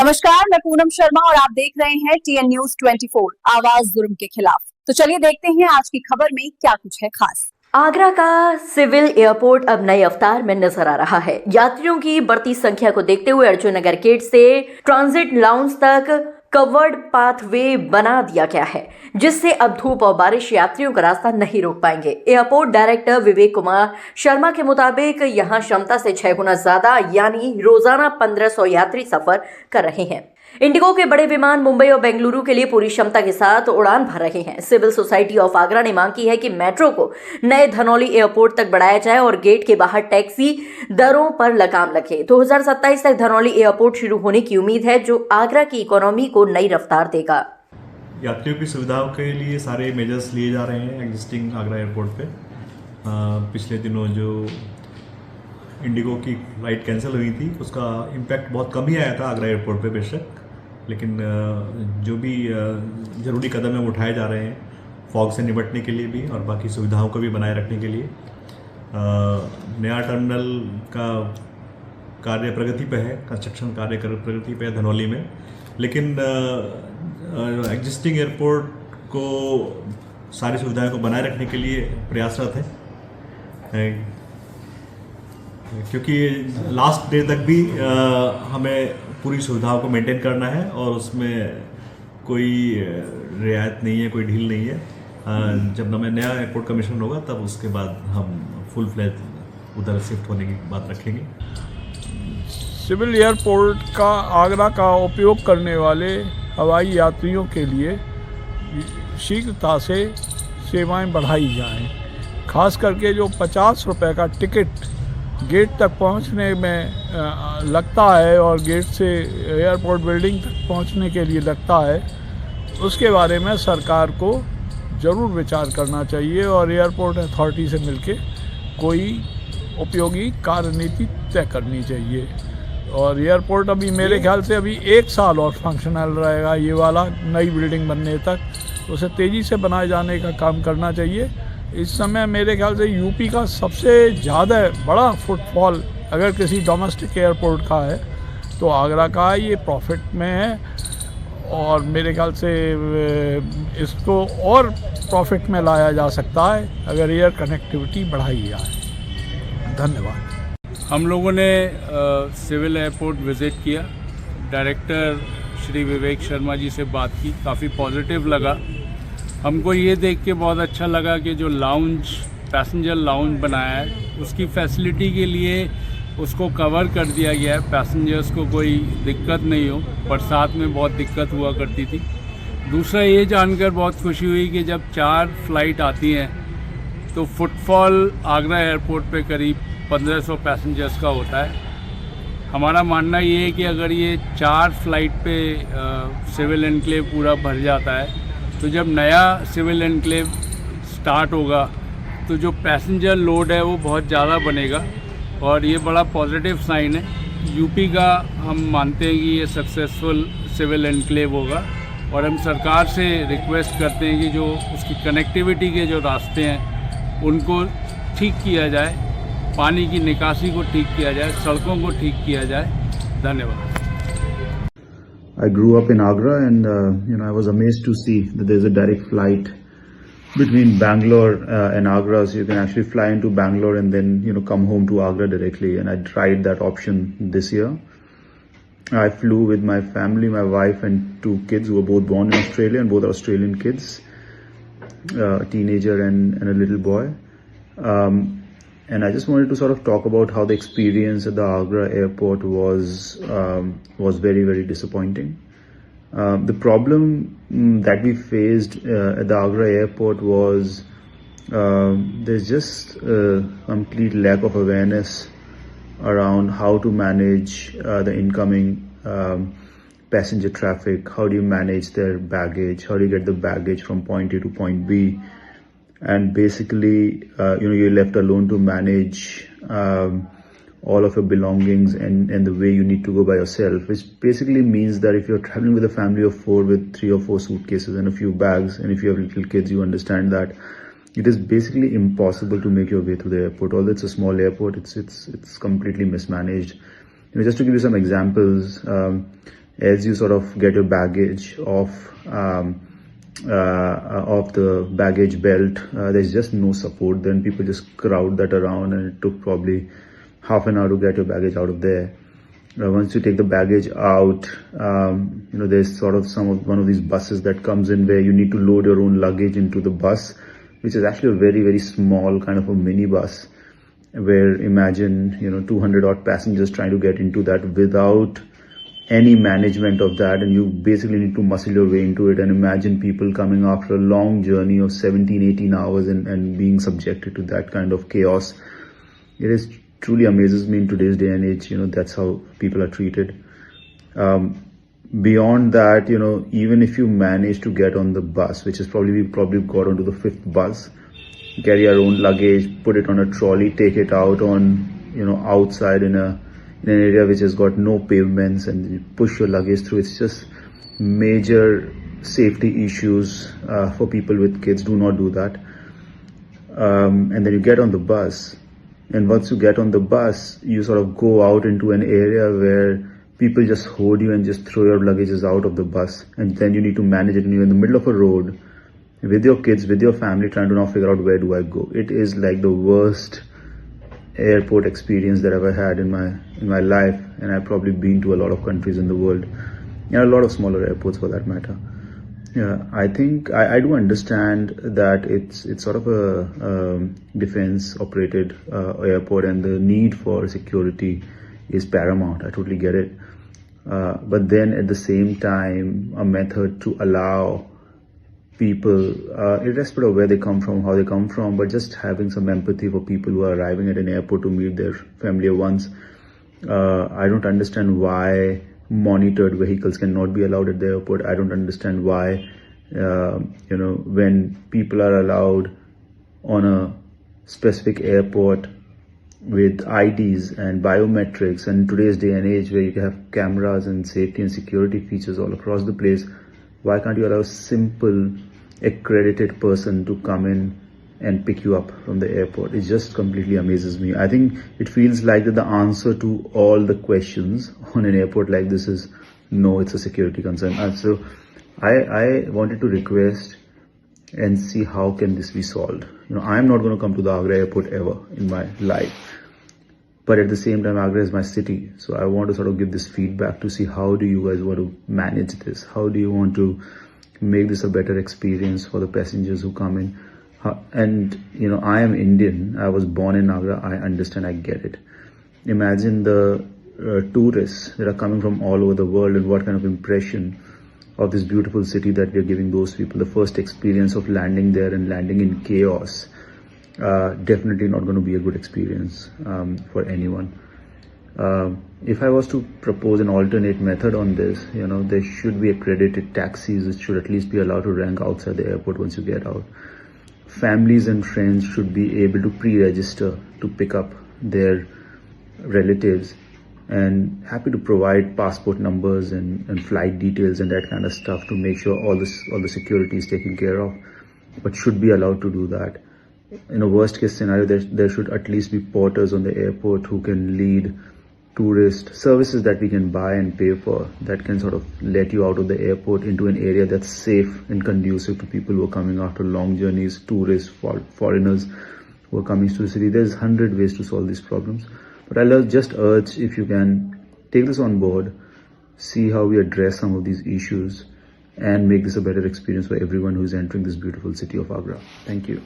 नमस्कार, मैं पूनम शर्मा और आप देख रहे हैं टीएन न्यूज 24 आवाज जुर्म के खिलाफ। तो चलिए देखते हैं आज की खबर में क्या कुछ है खास। आगरा का सिविल एयरपोर्ट अब नए अवतार में नजर आ रहा है। यात्रियों की बढ़ती संख्या को देखते हुए अर्जुन नगर गेट से ट्रांजिट लाउंज तक कवर्ड पाथवे बना दिया गया है, जिससे अब धूप और बारिश यात्रियों का रास्ता नहीं रोक पाएंगे। एयरपोर्ट डायरेक्टर विवेक कुमार शर्मा के मुताबिक यहां क्षमता से 6 गुना ज्यादा यानी रोजाना 1500 यात्री सफर कर रहे हैं। इंडिगो के बड़े विमान मुंबई और बेंगलुरु के लिए पूरी क्षमता के साथ उड़ान भर रहे हैं। सिविल सोसाइटी ऑफ आगरा ने मांग की है कि मेट्रो को नए धनौली एयरपोर्ट तक बढ़ाया जाए और गेट के बाहर टैक्सी दरों पर लगाम लगे। 2027 तक धनौली एयरपोर्ट शुरू होने की उम्मीद है, जो आगरा की इकोनॉमी को नई रफ्तार देगा। यात्रियों की सुविधाओं के लिए सारे मेजर्स लिए जा रहे हैं एग्जिस्टिंग आगरा एयरपोर्ट पे। पिछले दिनों जो इंडिगो की फ्लाइट कैंसिल हुई थी उसका इम्पैक्ट बहुत कम ही आया था आगरा एयरपोर्ट पे बेशक, लेकिन जो भी ज़रूरी कदम है उठाए जा रहे हैं फॉग से निपटने के लिए भी और बाकी सुविधाओं को भी बनाए रखने के लिए। नया टर्मिनल का कार्य प्रगति पे है, कंस्ट्रक्शन कार्य प्रगति पे है धनौली में, लेकिन एग्जिस्टिंग एयरपोर्ट को सारी सुविधाओं को बनाए रखने के लिए प्रयासरत है, क्योंकि लास्ट डे तक भी हमें पूरी सुविधाओं को मेंटेन करना है और उसमें कोई रियायत नहीं है, कोई ढील नहीं है। जब नया एयरपोर्ट कमीशन होगा तब उसके बाद हम फुल फ्लैज उधर शिफ्ट होने की बात रखेंगे। सिविल एयरपोर्ट का आगरा का उपयोग करने वाले हवाई यात्रियों के लिए शीघ्रता से सेवाएं बढ़ाई जाएं। खास करके जो 50 रुपये का टिकट गेट तक पहुंचने में लगता है और गेट से एयरपोर्ट बिल्डिंग तक पहुंचने के लिए लगता है, उसके बारे में सरकार को ज़रूर विचार करना चाहिए और एयरपोर्ट अथॉरिटी से मिलके कोई उपयोगी कार्यनीति तय करनी चाहिए। और एयरपोर्ट अभी मेरे ख्याल से अभी 1 साल और फंक्शनल रहेगा, ये वाला नई बिल्डिंग बनने तक उसे तेज़ी से बनाए जाने का काम करना चाहिए। इस समय मेरे ख्याल से यूपी का सबसे ज़्यादा बड़ा फुटफॉल अगर किसी डोमेस्टिक एयरपोर्ट का है तो आगरा का है, ये प्रॉफिट में है और मेरे ख्याल से इसको और प्रॉफिट में लाया जा सकता है अगर एयर कनेक्टिविटी बढ़ाई जाए। धन्यवाद। हम लोगों ने सिविल एयरपोर्ट विज़िट किया, डायरेक्टर श्री विवेक शर्मा जी से बात की, काफ़ी पॉजिटिव लगा। हमको ये देख के बहुत अच्छा लगा कि जो लाउंज पैसेंजर लाउंज बनाया है उसकी फैसिलिटी के लिए उसको कवर कर दिया गया है, पैसेंजर्स को कोई दिक्कत नहीं हो। बरसात में बहुत दिक्कत हुआ करती थी। दूसरा ये जानकर बहुत खुशी हुई कि जब 4 फ्लाइट आती हैं तो फुटफॉल आगरा एयरपोर्ट पे करीब 1500 पैसेंजर्स का होता है। हमारा मानना ये है कि अगर ये 4 फ्लाइट पे सिविल एनक्लेव पूरा भर जाता है तो जब नया सिविल एनक्लेव स्टार्ट होगा तो जो पैसेंजर लोड है वो बहुत ज़्यादा बनेगा और ये बड़ा पॉजिटिव साइन है। यूपी का हम मानते हैं कि ये सक्सेसफुल सिविल एनक्लेव होगा और हम सरकार से रिक्वेस्ट करते हैं कि जो उसकी कनेक्टिविटी के जो रास्ते हैं उनको ठीक किया जाए, पानी की निकासी को ठीक किया जाए, सड़कों को ठीक किया जाए। धन्यवाद। I grew up in Agra and I was amazed to see that there's a direct flight between Bangalore and Agra, so you can actually fly into Bangalore and then come home to Agra directly, and I tried that option this year. I flew with my family, my wife and 2 kids who were both born in Australia, and both are Australian kids, a teenager and a little boy. And I just wanted to sort of talk about how the experience at the Agra airport was very, very disappointing. The problem that we faced at the Agra airport was there's just a complete lack of awareness around how to manage the incoming passenger traffic. How do you manage their baggage? How do you get the baggage from point A to point B? And basically you're left alone to manage all of your belongings and the way you need to go by yourself, which basically means that if you're traveling with a family of 4 with 3 or 4 suitcases and a few bags, and if you have little kids, you understand that it is basically impossible to make your way through the airport. Although it's a small airport, it's completely mismanaged. Just to give you some examples, as you sort of get your baggage off the baggage belt, there's just no support. Then people just crowd that around, and it took probably half an hour to get your baggage out of there. Once you take the baggage out, there's sort of one of these buses that comes in where you need to load your own luggage into the bus, which is actually a very, very small kind of a mini bus, where imagine 200 odd passengers trying to get into that without any management of that, and you basically need to muscle your way into it. And imagine people coming after a long journey of 17-18 hours and being subjected to that kind of chaos. It is truly amazes me in today's day and age, that's how people are treated. Beyond that, even if you manage to get on the bus, which is we probably got onto the 5th bus, carry our own luggage, put it on a trolley, take it out on, outside in an area which has got no pavements, and you push your luggage through. It's just major safety issues for people with kids. Do not do that. And then you get on the bus. And once you get on the bus, you sort of go out into an area where people just hold you and just throw your luggages out of the bus. And then you need to manage it. And you're in the middle of a road with your kids, with your family, trying to now figure out where do I go. It is like the worst airport experience that I've ever had in my life. And I've probably been to a lot of countries in the world, and a lot of smaller airports for that matter. Yeah, I think I do understand that it's sort of a defense operated airport, and the need for security is paramount. I totally get it. But then at the same time, a method to allow people, irrespective of where they come from, how they come from, but just having some empathy for people who are arriving at an airport to meet their familiar ones. I don't understand why monitored vehicles cannot be allowed at the airport. I don't understand why, when people are allowed on a specific airport with IDs and biometrics, and today's day and age where you have cameras and safety and security features all across the place, why can't you allow a simple accredited person to come in and pick you up from the airport? It just completely amazes me. I think it feels like that the answer to all the questions on an airport like this is no, it's a security concern. So I wanted to request and see how can this be solved. I'm not going to come to the Agra airport ever in my life, but at the same time, Agra is my city. So I want to sort of give this feedback to see how do you guys want to manage this? How do you want to make this a better experience for the passengers who come in? And I am Indian. I was born in Agra. I understand. I get it. Imagine the tourists that are coming from all over the world, and what kind of impression of this beautiful city that we are giving those people. The first experience of landing there and landing in chaos, definitely not going to be a good experience for anyone. If I was to propose an alternate method on this, there should be accredited taxis which should at least be allowed to rank outside the airport once you get out. Families and friends should be able to pre-register to pick up their relatives, and happy to provide passport numbers and flight details and that kind of stuff to make sure all the security is taken care of, but should be allowed to do that. In a worst case scenario, there should at least be porters on the airport who can lead tourist services that we can buy and pay for, that can sort of let you out of the airport into an area that's safe and conducive to people who are coming after long journeys, tourists, foreigners who are coming to the city. There's 100 ways to solve these problems, but I'll just urge, if you can take this on board, see how we address some of these issues and make this a better experience for everyone who's entering this beautiful city of Agra. Thank you.